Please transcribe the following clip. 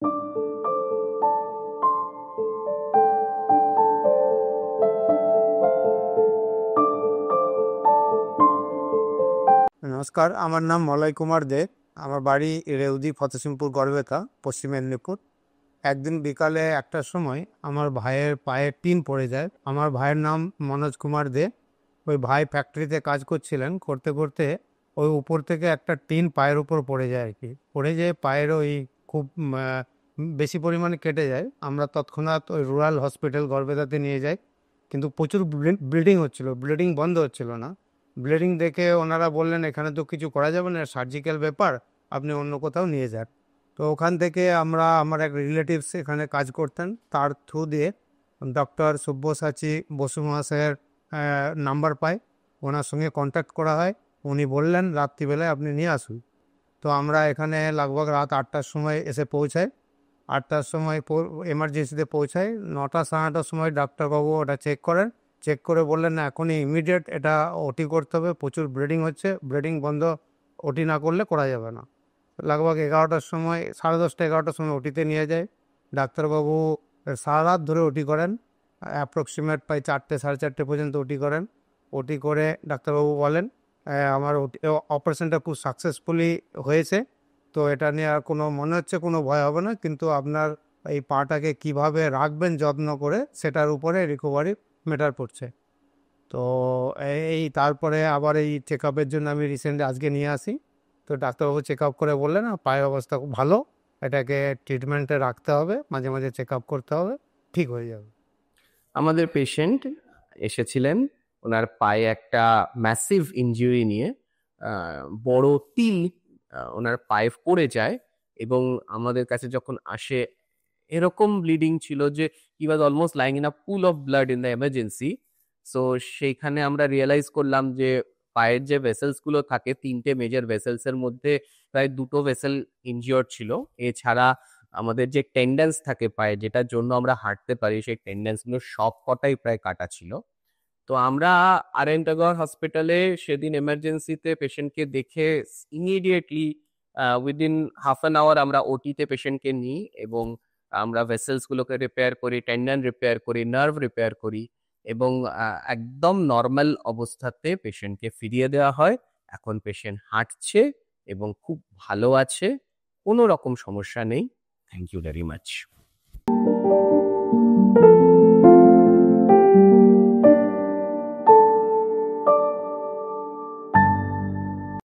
নমস্কার, আমার নাম মলয় কুমার দে। আমার বাড়ি রেউদি, ফতেসিংপুর, গড়বেতা, পশ্চিম মেদিনীপুর। একদিন বিকালে 1টার সময় আমার ভাইয়ের পায়ে টিন পড়ে যায়। আমার ভাইয়ের নাম মনোজ কুমার দে। ওই ভাই ফ্যাক্টরিতে কাজ করছিলেন, করতে করতে ওই উপর থেকে একটা টিন পায়ের উপর পড়ে যায় আর কি। পড়ে যেয়ে পায়ের ওই খুব বেশি পরিমাণে কেটে যায়। আমরা তৎক্ষণাৎ ওই রুরাল হসপিটাল গড়বেতাতে নিয়ে যাই, কিন্তু প্রচুর ব্লিডিং হচ্ছিল, ব্লিডিং বন্ধ হচ্ছিল না। ব্লিডিং দেখে ওনারা বললেন এখানে তো কিছু করা যাবে না, সার্জিক্যাল ব্যাপার, আপনি অন্য কোথাও নিয়ে যান। তো ওখান থেকে আমার এক রিলেটিভস এখানে কাজ করতেন, তার থ্রু দিয়ে ডক্টর সব্যসাচী বসু মহাশয়ের নাম্বার পাই। ওনার সঙ্গে কন্ট্যাক্ট করা হয়। উনি বললেন রাত্রিবেলায় আপনি নিয়ে আসুন। তো আমরা এখানে লগভগ রাত 8টার সময় এসে পৌঁছাই। 8টার সময় এমার্জেন্সিতে পৌঁছাই। 9টা সাড়ে 9টার সময় ডাক্তারবাবু ওটা চেক করেন। চেক করে বললেন না, এখনই ইমিডিয়েট এটা ওটি করতে হবে, প্রচুর ব্লিডিং হচ্ছে, ব্লিডিং বন্ধ ওটি না করলে করা যাবে না। লগভগ 11টার সময়, 10:30 11টার সময় ওটিতে নিয়ে যায়। ডাক্তারবাবু সারা রাত ধরে ওটি করেন, অ্যাপ্রক্সিমেট প্রায় 4টে সাড়ে 4টে পর্যন্ত ওটি করেন। ওটি করে ডাক্তারবাবু বলেন আমার অপারেশনটা খুব সাকসেসফুলি হয়েছে, তো এটা নিয়ে আর কোনো মনে হচ্ছে কোনো ভয় হবে না, কিন্তু আপনার এই পাটাকে কিভাবে রাখবেন যত্ন করে সেটার উপরে রিকভারি ম্যাটার করছে। তো এই তারপরে আবার এই চেক আপের জন্য আমি রিসেন্টলি আজকে নিয়ে আসি। তো ডাক্তারবাবু চেক আপ করে বললেন পায়ের অবস্থা খুব ভালো, এটাকে ট্রিটমেন্টে রাখতে হবে, মাঝে মাঝে চেক আপ করতে হবে, ঠিক হয়ে যাবে। আমাদের পেশেন্ট এসেছিলেন, ওনার পায়ে একটা ম্যাসিভ ইনজুরি নিয়ে। বড় তিল ওনার পায়ে পড়ে যায়, এবং আমাদের কাছে যখন আসে এরকম ব্লিডিং ছিল যে he was almost lying in a pool of blood in the emergency. So সেইখানে আমরা রিয়েলাইজ করলাম যে পায়ের যে ভেসেলস গুলো থাকে, 3টে মেজর ভেসেলস এর মধ্যে প্রায় 2টো ভেসেল ইনজিওর্ড ছিল। এছাড়া আমাদের যে টেন্ডেন্স থাকে পায়ে, যেটার জন্য আমরা হাঁটতে পারি, সেই টেন্ডেন্স গুলো সব কটাই প্রায় কাটা ছিল। তো আমরা আর.এন. টাগোর হসপিটালে সেদিন এমার্জেন্সিতে পেশেন্টকে দেখে immediately within half an hour আমরা ওটিতে পেশেন্টকে নিই, এবং আমরা ভেসেলস গুলোকে রিপেয়ার করি, টেন্ডন রিপেয়ার করি, নার্ভ রিপেয়ার করি, এবং একদম নর্মাল অবস্থাতে পেশেন্টকে ফিরিয়ে দেওয়া হয়। এখন পেশেন্ট হাঁটছে এবং খুব ভালো আছে, কোনো রকম সমস্যা নেই। Thank you very much.